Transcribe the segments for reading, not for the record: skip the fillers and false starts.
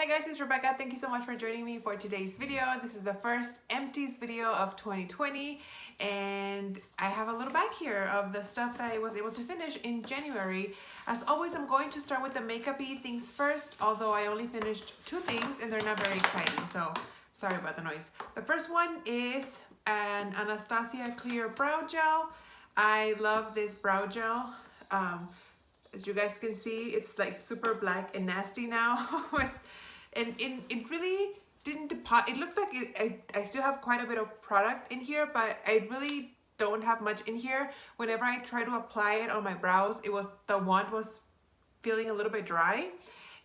Hi guys, it's Rebecca. Thank you so much for joining me for today's video. This is the first Empties video of 2020 and I have a little bag here of the stuff that I was able to finish in January. As always, I'm going to start with the makeup-y things first, although I only finished 2 things and they're not very exciting, so sorry about the noise. The first one is an Anastasia Clear Brow Gel. I love this brow gel. As you guys can see, it's like super black and nasty now. And it really didn't deposit. It looks like I still have quite a bit of product in here, but I really don't have much in here. Whenever I try to apply it on my brows, the wand was feeling a little bit dry.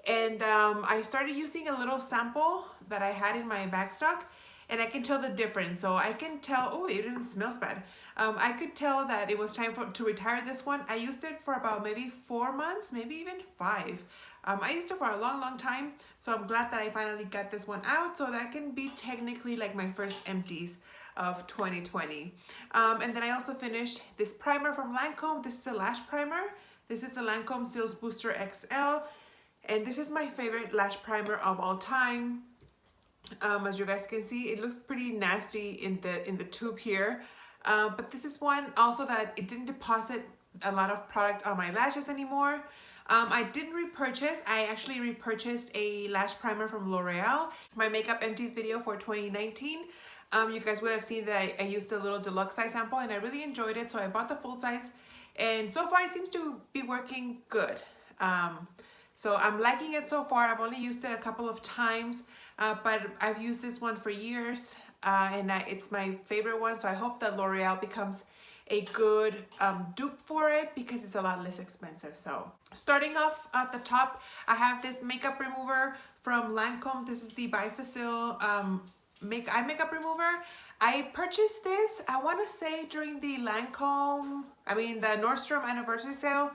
And I started using a little sample that I had in my backstock, and I can tell the difference. So I can tell, oh, it didn't smell bad. I could tell that it was time to retire this one. I used it for about maybe 4 months, maybe even 5. I used it for a long time, so I'm glad that I finally got this one out, so that can be technically like my first empties of 2020. And then I also finished this primer from Lancome. This is a lash primer. This is the Lancome Seals Booster XL, and this is my favorite lash primer of all time. As you guys can see, it looks pretty nasty in the tube here, but this is one also that it didn't deposit a lot of product on my lashes anymore. I didn't repurchase. I actually repurchased a lash primer from L'Oreal. My makeup empties video for 2019. You guys would have seen that I used a little deluxe size sample and I really enjoyed it, so I bought the full size, and so far it seems to be working good. So I'm liking it so far. I've only used it a couple of times, but I've used this one for years, and it's my favorite one, so I hope that L'Oreal becomes a good dupe for it because it's a lot less expensive. So starting off at the top, I have this makeup remover from Lancome. This is the Bifacil eye makeup remover. I purchased this, I want to say during the the Nordstrom anniversary sale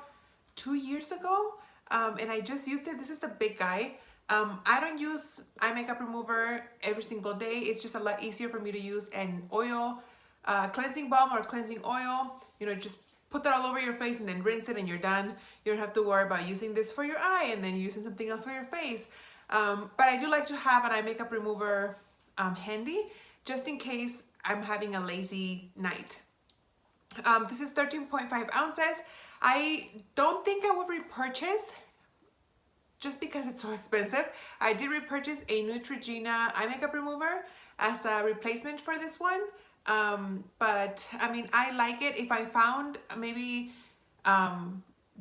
2 years ago, and I just used it. This is the big guy. I don't use eye makeup remover every single day. It's just a lot easier for me to use an oil cleansing balm or cleansing oil. You know, just put that all over your face and then rinse it and you're done. You don't have to worry about using this for your eye and then using something else for your face. But I do like to have an eye makeup remover handy just in case I'm having a lazy night. This is 13.5 ounces. I don't think I would repurchase just because it's so expensive. I did repurchase a Neutrogena eye makeup remover as a replacement for this one. But I mean, I like it. If I found maybe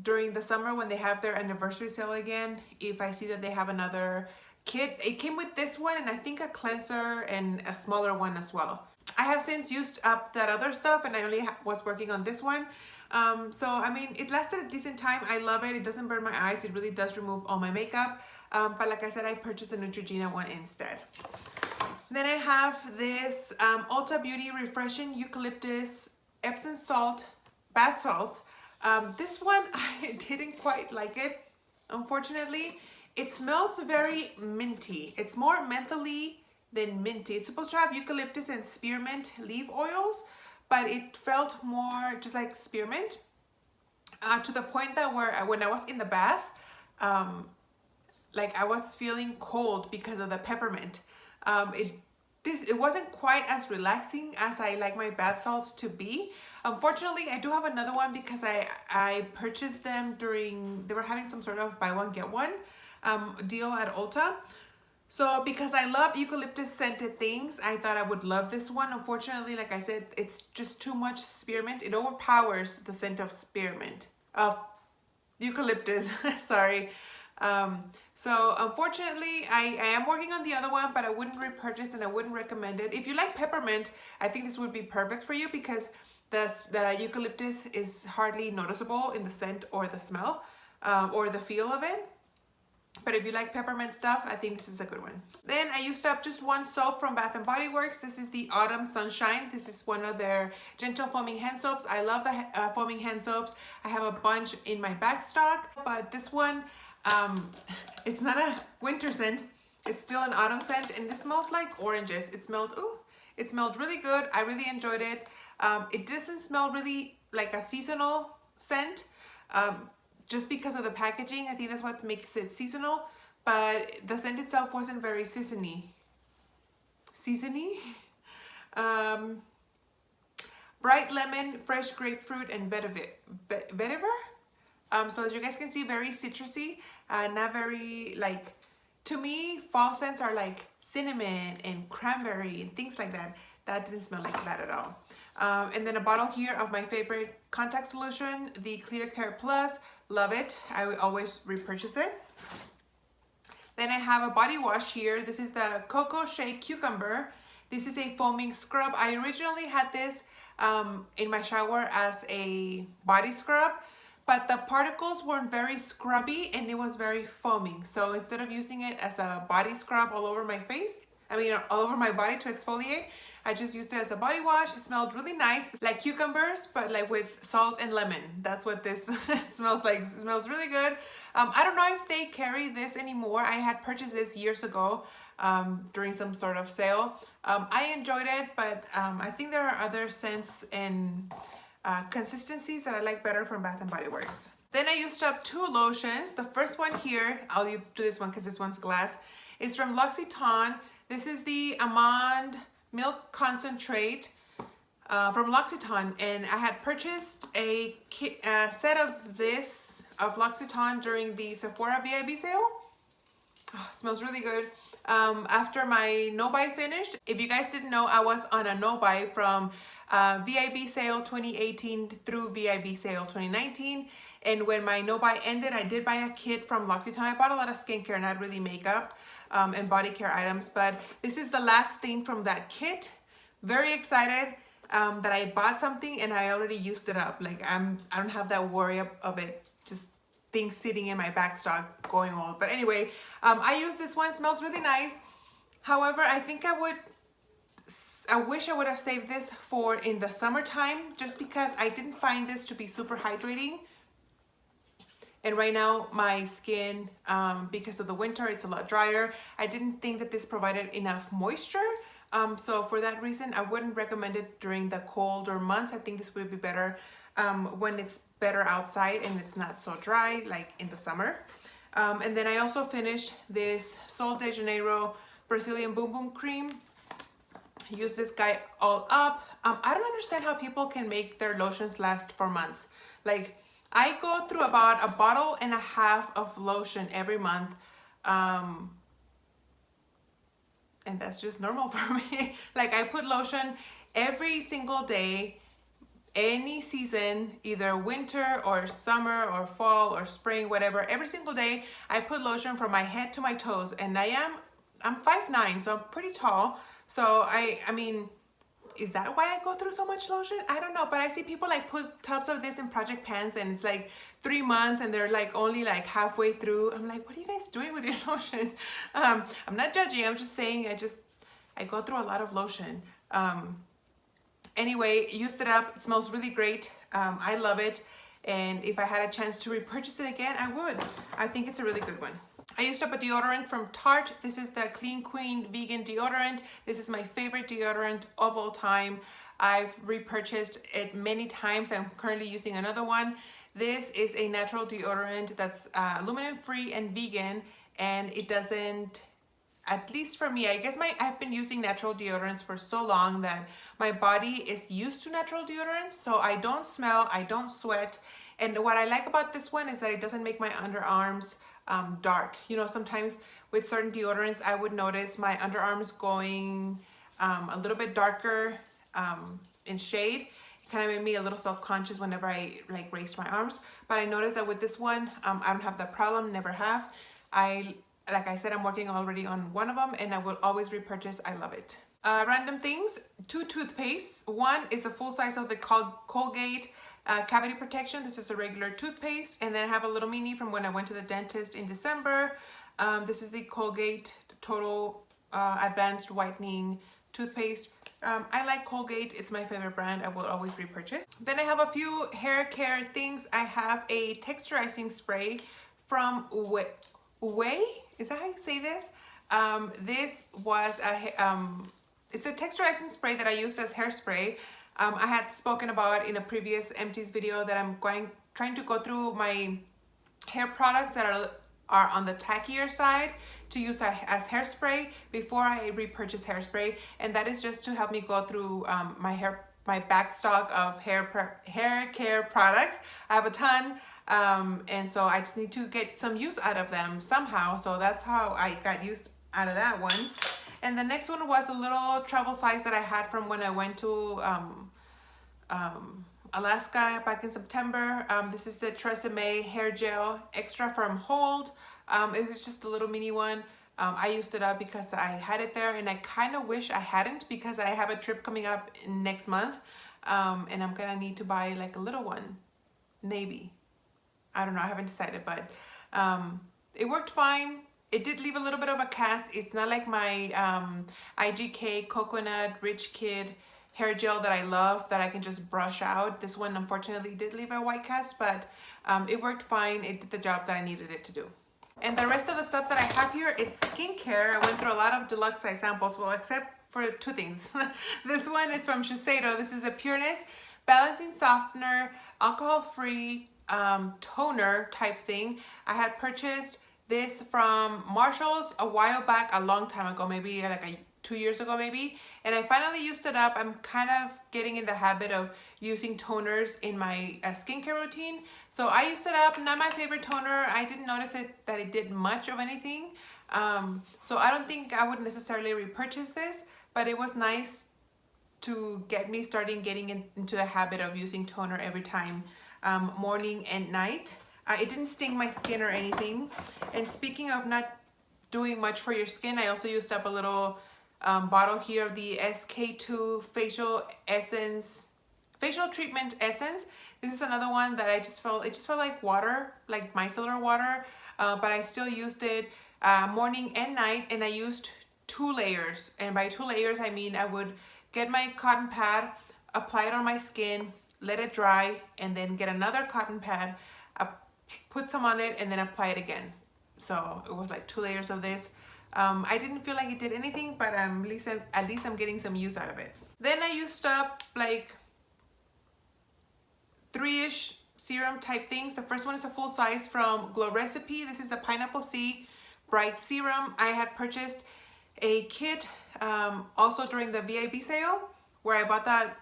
during the summer when they have their anniversary sale again, if I see that they have another kit, it came with this one and I think a cleanser and a smaller one as well. I have since used up that other stuff and I only was working on this one. So I mean, it lasted a decent time. I love it. It doesn't burn my eyes. It really does remove all my makeup. But like I said, I purchased the Neutrogena one instead. Then I have this Ulta Beauty Refreshing Eucalyptus Epsom Salt Bath Salts. This one, I didn't quite like it, unfortunately. It smells very minty. It's more mentholy than minty. It's supposed to have eucalyptus and spearmint leaf oils, but it felt more just like spearmint, to the point that when I was in the bath, like I was feeling cold because of the peppermint. It wasn't quite as relaxing as I like my bath salts to be. Unfortunately, I do have another one because I purchased them during, they were having some sort of buy one get one deal at Ulta. So because I love eucalyptus scented things, I thought I would love this one. Unfortunately, like I said, it's just too much spearmint. It overpowers the scent of spearmint, of eucalyptus, sorry. So unfortunately, I am working on the other one, but I wouldn't repurchase and I wouldn't recommend it. If you like peppermint, I think this would be perfect for you because the eucalyptus is hardly noticeable in the scent or the smell or the feel of it. But if you like peppermint stuff, I think this is a good one. Then I used up just one soap from Bath & Body Works. This is the Autumn Sunshine. This is one of their gentle foaming hand soaps. I love the foaming hand soaps. I have a bunch in my backstock, but this one, it's not a winter scent. It's still an autumn scent, and this smells like oranges. It smelled really good. I really enjoyed it. It doesn't smell really like a seasonal scent. Just because of the packaging. I think that's what makes it seasonal. but the scent itself wasn't very seasony. Bright lemon, fresh grapefruit, and vetiver. So as you guys can see, very citrusy, not very like, to me, fall scents are like cinnamon and cranberry and things like that. That didn't smell like that at all. And then a bottle here of my favorite contact solution, the Clear Care Plus. Love it. I will always repurchase it. Then I have a body wash here. This is the Cocoa Shea Cucumber. This is a foaming scrub. I originally had this in my shower as a body scrub, but the particles weren't very scrubby and it was very foaming. So instead of using it as a body scrub all over my face, all over my body to exfoliate, I just used it as a body wash. It smelled really nice, like cucumbers, but like with salt and lemon. That's what this smells like. It smells really good. I don't know if they carry this anymore. I had purchased this years ago during some sort of sale. I enjoyed it, but I think there are other scents and consistencies that I like better from Bath & Body Works. Then I used up 2 lotions. The first one here, I'll do this one because this one's glass, is from L'Occitane. This is the Almond Milk Concentrate from L'Occitane, and I had purchased a set of this of L'Occitane during the Sephora VIP sale. Oh, smells really good. After my no-buy finished, if you guys didn't know, I was on a no-buy from VIB sale 2018 through VIB sale 2019, and when my no-buy ended, I did buy a kit from L'Occitane. I bought a lot of skincare, not really makeup and body care items, but this is the last thing from that kit. Very excited that I bought something and I already used it up. Like I don't have that worry of it, just things sitting in my backstock going old. But anyway, I use this one. It smells really nice. However, I think I wish I would have saved this for in the summertime, just because I didn't find this to be super hydrating. And right now my skin, because of the winter, it's a lot drier. I didn't think that this provided enough moisture. So for that reason, I wouldn't recommend it during the colder months. I think this would be better when it's better outside and it's not so dry, like in the summer. And then I also finished this Sol de Janeiro Brazilian Boom Boom Cream. Use this guy all up. I don't understand how people can make their lotions last for months. Like, I go through about 1.5 bottles of lotion every month. And that's just normal for me. Like, I put lotion every single day, any season, either winter or summer or fall or spring, whatever. Every single day, I put lotion from my head to my toes. And I'm 5'9", so I'm pretty tall. So I mean, is that why I go through so much lotion? I don't know, but I see people like put tubs of this in project pans and it's like 3 months and they're like only like halfway through. I'm like, what are you guys doing with your lotion? I'm not judging, I'm just saying I go through a lot of lotion. Anyway, used it up. It smells really great. I love it. And if I had a chance to repurchase it again, I would. I think it's a really good one. I used up a deodorant from Tarte. This is the Clean Queen Vegan Deodorant. This is my favorite deodorant of all time. I've repurchased it many times. I'm currently using another one. This is a natural deodorant that's aluminum free and vegan, and it doesn't, at least for me, I guess I've been using natural deodorants for so long that my body is used to natural deodorants, so I don't smell, I don't sweat. And what I like about this one is that it doesn't make my underarms dark. You know, sometimes with certain deodorants, I would notice my underarms going a little bit darker in shade. It kind of made me a little self-conscious whenever I like raised my arms. But I noticed that with this one, I don't have that problem, never have. Like I said, I'm working already on one of them and I will always repurchase. I love it. Random things, 2 toothpastes. One is a full size of the Colgate Cavity Protection. This is a regular toothpaste. And then I have a little mini from when I went to the dentist in December. This is the Colgate Total Advanced Whitening Toothpaste. I like Colgate. It's my favorite brand. I will always repurchase. Then I have a few hair care things. I have a texturizing spray from Way. Is that how you say this? This was it's a texturizing spray that I used as hairspray. I had spoken about in a previous Empties video that I'm trying to go through my hair products that are are on the tackier side to use as hairspray before I repurchase hairspray, and that is just to help me go through my back stock of hair care products. I have a ton, and so I just need to get some use out of them somehow. So that's how I got used out of that one. And the next one was a little travel size that I had from when I went to Alaska back in September. This is the Tresemme hair gel extra from Hold. It was just a little mini one. I used it up because I had it there, and I kind of wish I hadn't, because I have a trip coming up next month, and I'm gonna need to buy like a little one, maybe. I don't know, I haven't decided, but it worked fine. It did leave a little bit of a cast. It's not like my IGK Coconut Rich Kid hair gel that I love, that I can just brush out. This one unfortunately did leave a white cast, but it worked fine. It did the job that I needed it to do. And the rest of the stuff that I have here is skincare. I went through a lot of deluxe size samples, well, except for two things. This one is from Shiseido. This is a Pureness Balancing Softener, alcohol-free toner type thing. I had purchased this from Marshall's a while back, a long time ago, maybe like 2 years ago maybe, and I finally used it up. I'm kind of getting in the habit of using toners in my skincare routine, so I used it up. Not my favorite toner. I didn't notice that it did much of anything, so I don't think I would necessarily repurchase this, but it was nice to get me getting into the habit of using toner every time, morning and night. It didn't sting my skin or anything. And speaking of not doing much for your skin, I also used up a little bottle here of the SK2 facial treatment essence. This is another one that it just felt like water, like micellar water, but I still used it morning and night, and I used 2 layers. And by 2 layers, I mean I would get my cotton pad, apply it on my skin, let it dry, and then get another cotton pad, put some on it, and then apply it again. So it was like 2 layers of this. I didn't feel like it did anything, but at least I'm getting some use out of it. Then I used up like 3-ish serum type things. The first one is a full size from Glow Recipe. This is the Pineapple Sea Bright Serum. I had purchased a kit also during the VIB sale, where I bought that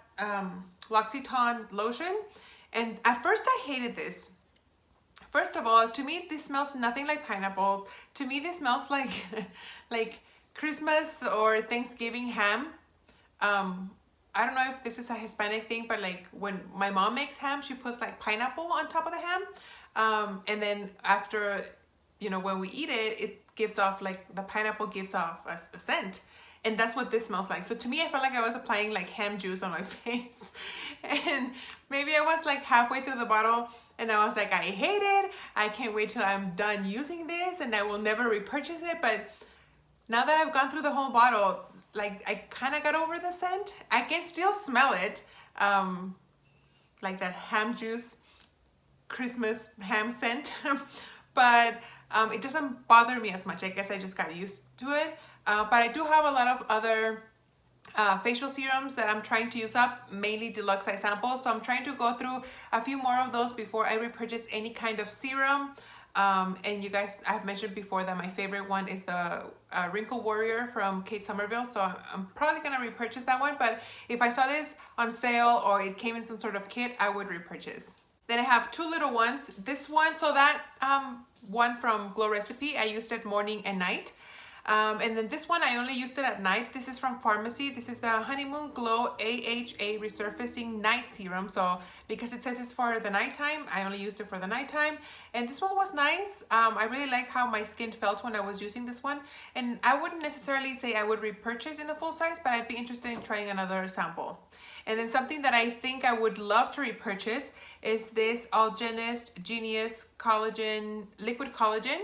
L'Occitane lotion, and at first I hated this. First of all, to me this smells nothing like pineapple. To me this smells like like Christmas or Thanksgiving ham. I don't know if this is a Hispanic thing, but like when my mom makes ham, she puts like pineapple on top of the ham, and then after, you know, when we eat it, it gives off, like, the pineapple gives off a scent. And that's what this smells like. So to me, I felt like I was applying like ham juice on my face. And maybe I was like halfway through the bottle and I was like, I hate it. I can't wait till I'm done using this and I will never repurchase it. But now that I've gone through the whole bottle, like, I kind of got over the scent. I can still smell it. Like that ham juice, Christmas ham scent. But it doesn't bother me as much. I guess I just got used to it. But I do have a lot of other facial serums that I'm trying to use up, mainly deluxe size samples. So I'm trying to go through a few more of those before I repurchase any kind of serum. And you guys, I've mentioned before that my favorite one is the Wrinkle Warrior from Kate Somerville. So I'm probably going to repurchase that one. But if I saw this on sale or it came in some sort of kit, I would repurchase. Then I have 2 little ones. This one, so that one from Glow Recipe, I used it morning and night. And then this one, I only used it at night. This is from Pharmacy. This is the Honeymoon Glow AHA Resurfacing Night Serum. So because it says it's for the nighttime, I only used it for the nighttime. And this one was nice. I really like how my skin felt when I was using this one. And I wouldn't necessarily say I would repurchase in the full size, but I'd be interested in trying another sample. And then something that I think I would love to repurchase is this Algenist Genius Collagen, Liquid Collagen.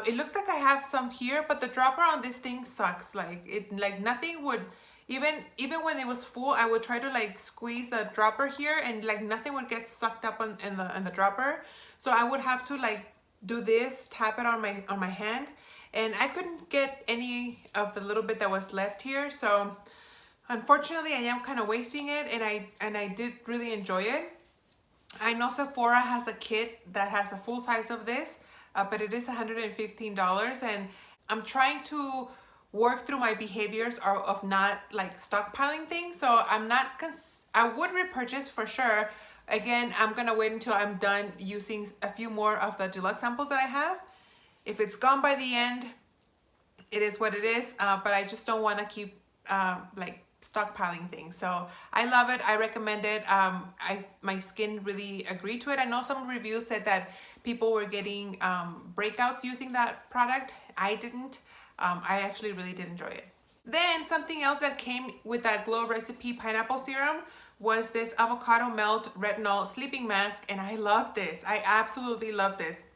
It looks like I have some here, but the dropper on this thing sucks. Like nothing would, even when it was full, I would try to like squeeze the dropper here and like nothing would get sucked up in the dropper. So I would have to like do this, tap it on my hand, and I couldn't get any of the little bit that was left here. So unfortunately, I am kind of wasting it, and I did really enjoy it. I know Sephora has a kit that has a full size of this. but it is $115, and I'm trying to work through my behaviors of not like stockpiling things. So I would repurchase for sure. Again, I'm gonna wait until I'm done using a few more of the deluxe samples that I have. If it's gone by the end, it is what it is, but I just don't want to keep like stockpiling things. So I love it. I recommend it. My skin really agreed to it. I know some reviews said that people were getting breakouts using that product. I didn't. I actually really did enjoy it. Then something else that came with that Glow Recipe pineapple serum was this avocado melt retinol sleeping mask, and I love this. I absolutely love this.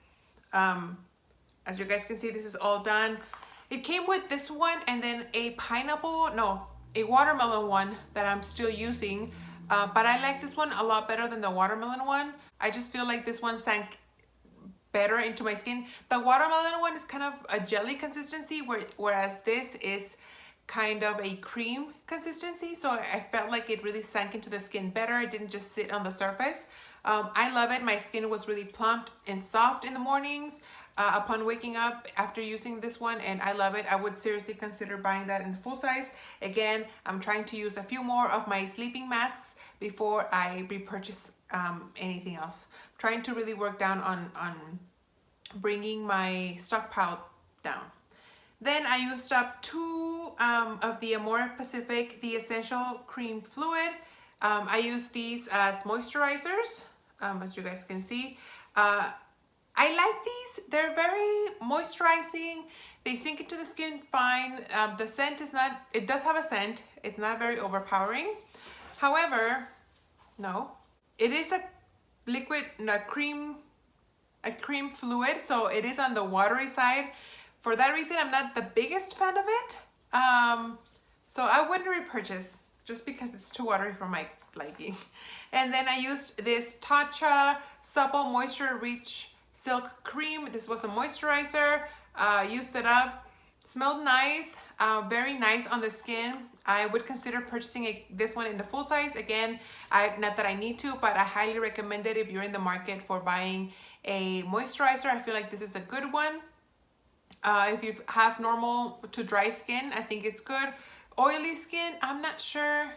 As you guys can see, this is all done. It came with this one and then a watermelon one that I'm still using, but I like this one a lot better than the watermelon one. I just feel like this one sank better into my skin. The watermelon one is kind of a jelly consistency, whereas this is kind of a cream consistency. So I felt like it really sank into the skin better. It didn't just sit on the surface. I love it. My skin was really plump and soft in the mornings upon waking up after using this one, and I love it. I would seriously consider buying that in the full size. Again, I'm trying to use a few more of my sleeping masks before I repurchase anything else. I'm trying to really work down on bringing my stockpile down. Then I used up 2 of the Amore Pacific, the Essential Cream Fluid. I use these as moisturizers, as you guys can see. I like these. They're very moisturizing. They sink into the skin fine. The scent is not, it does have a scent. It's not very overpowering. However, no, it is a liquid, a cream fluid. So it is on the watery side. For that reason, I'm not the biggest fan of it. So I wouldn't repurchase just because it's too watery for my liking. And then I used this Tatcha Supple Moisture Reach Silk Cream. This was a moisturizer. Used it up. Smelled nice. Very nice on the skin. I would consider purchasing this one in the full size. Again, not that I need to, but I highly recommend it if you're in the market for buying a moisturizer. I feel like this is a good one. If you have normal to dry skin, I think it's good. Oily skin, I'm not sure.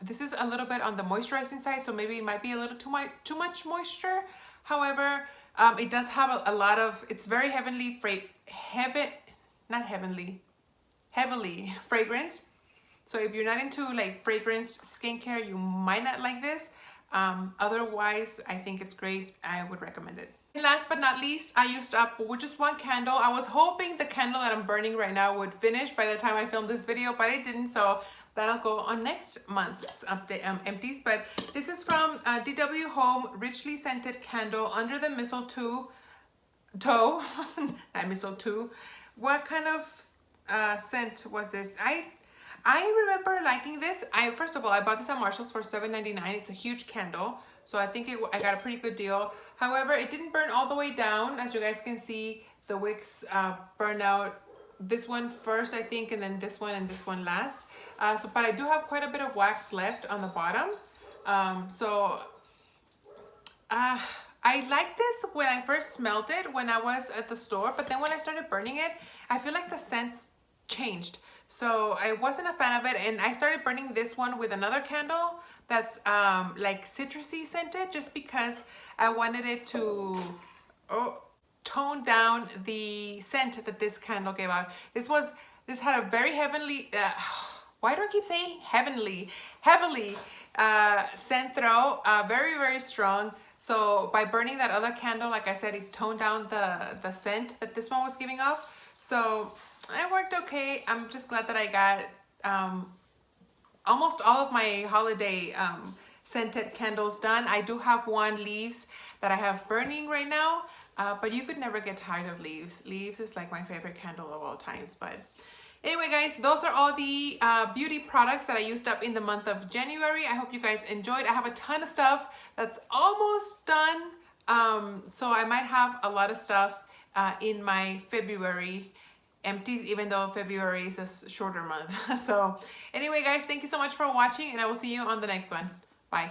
This is a little bit on the moisturizing side, so maybe it might be a little too much moisture. However, it does have a lot of, it's very heavily fragranced. So if you're not into like fragranced skincare, you might not like this. Otherwise, I think it's great. I would recommend it. And last but not least, I used up just 1 candle. I was hoping the candle that I'm burning right now would finish by the time I filmed this video, but it didn't. So that'll go on next month's update, empties. But this is from DW Home Richly Scented Candle Under the Mistletoe. Not mistletoe. What kind of scent was this? I remember liking this. First of all, I bought this at Marshall's for $7.99. It's a huge candle, so I think I got a pretty good deal. However, it didn't burn all the way down. As you guys can see, the wicks burn out. This one first, I think, and then this one and this one last. But I do have quite a bit of wax left on the bottom. I liked this when I first smelled it when I was at the store, but then when I started burning it, I feel like the scents changed. So I wasn't a fan of it, and I started burning this one with another candle that's like citrusy scented, just because I wanted it to tone down the scent that this candle gave out. This had a very heavenly, why do I keep saying heavenly? Heavily scent throw, very, very strong. So by burning that other candle, like I said, it toned down the scent that this one was giving off. So it worked okay. I'm just glad that I got almost all of my holiday scented candles done. I do have one Leaves that I have burning right now, but you could never get tired of Leaves. Leaves is like my favorite candle of all times. But anyway, guys, those are all the beauty products that I used up in the month of January. I hope you guys enjoyed. I have a ton of stuff that's almost done. So I might have a lot of stuff in my February empties, even though February is a shorter month. So anyway, guys, thank you so much for watching, and I will see you on the next one. Bye.